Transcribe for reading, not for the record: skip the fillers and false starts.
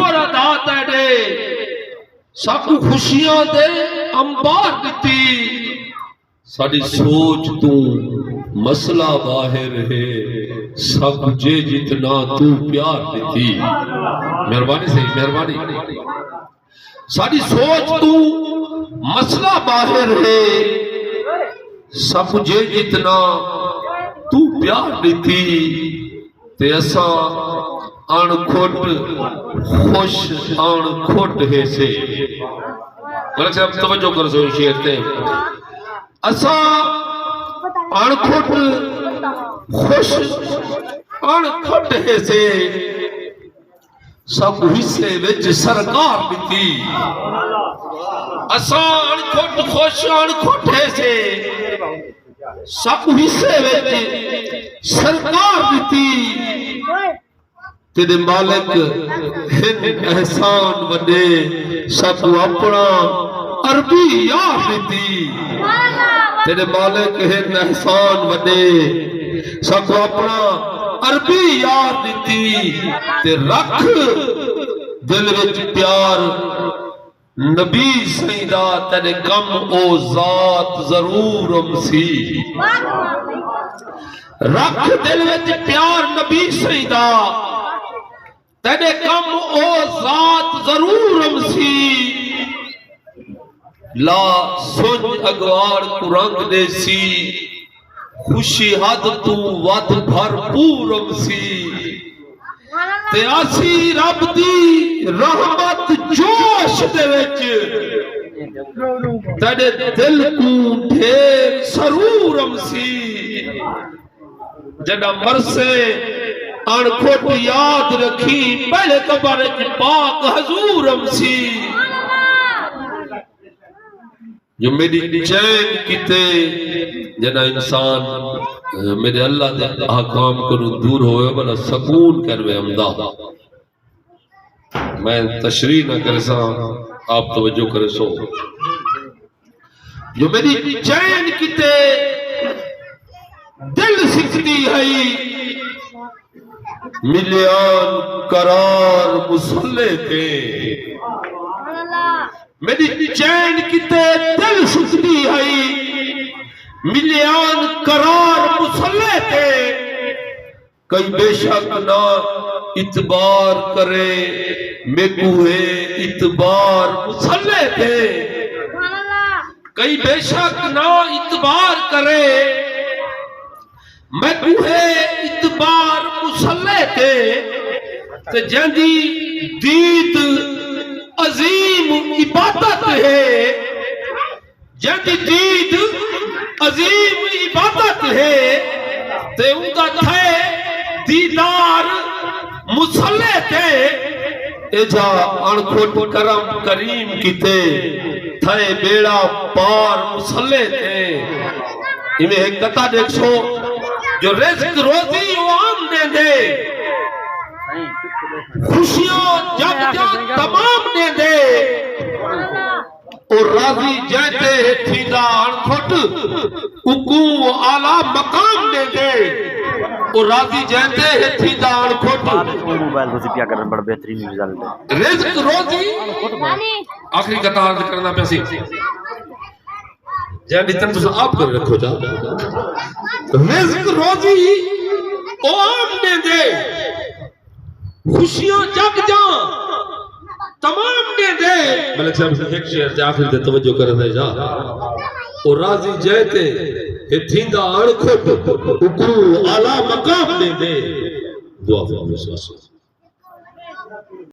شکر ادا تیرے سب خوشیاں دے انبار دیتی ساڑی سوچ تو مسئلہ باہر ہے سب جے جتنا تو پیار دیتی مہربانی سے مہربانی ساڑی سوچ تو مسئلہ باہر ہے سب جے جتنا تو پیار دیتی تے اسا آن کھوٹ خوش آن کھوٹ ہے سے ملک صاحب توجہ کر سو شیئر تے اسا آن کھوٹ خوش آن کھوٹ ہے سے سب حصے وچ سرکار بیتی اسا آن کھوٹ خوش آن کھوٹ ہے سے سب حصے وچ سرکار بیتی تیرے مالک ہن احسان وڈے سب اپنا عربی یار دیتی تیرے مالک ہن احسان وڈے سب اپنا عربی یار دیتی تے رکھ دل وچ پیار نبی سیدہ تیرے کم او ذات ضرور امسی رکھ دل وچ پیار نبی سیدہ تیرے کم او ذات ضرور امسی لا سنج اگوار کو رنگ دے سی خوشی حد تو ود بھرپور امسی تے آسی رب دی رحمت جوش دے وچ تیرے دل کو ڈھیر سرور امسی جڑا مرسے آن کھوٹ یاد رکھی پہلے قبرچ پاک حضور امسی جو میری چین کیتے جنا انسان میرے اللہ دے احکام کروں دور ہوئے بلا سکون کروے امداد میں تشریح نہ کرے سا آپ توجہ کرے سو جو میری چین کیتے دل سکتی ہے ملیان قرار مسلح تے میری چین کیتے دل سکتی ہے ملیان قرار مسلح تے کئی بے شک نہ اتبار کرے میں کوئے اتبار مسلح تے کئی بے شک نہ اتبار کرے میں کوئے اتبار مسلح تے جندی دید عظیم عبادت ہے جندی دید عظیم عبادت ہے تے ان کا تھے دیدار مسلح تے اجا انکھوٹ کرم کریم کیتے تھے بیڑا پار مسلح تے انہیں ایک قطع دیکھ سو جو رزق روزی عوام دے دے خوشیوں جب جب تمام دے دے اور راضی جیتے تھیدہ انکھوٹ اکو آلہ مقام دے دے اور راضی جیتے تھیدہ انکھوٹ موبائل روزی پیا کرنا بڑا بہترین رزلٹ ہے رزق روزی آخری قطع عرض کرنا پیسی جہاں نیتن تو آپ کر رکھو جا رزق روزی عوام دے دے خوشیاں جگ جاں تمام دے دے ملک صاحب ایک شعر جا آخر دے توجہ کرنے جا اور راضی جیتے تھیندہ انکھوٹ اکو اعلیٰ مقام دے دے دعا فرمائے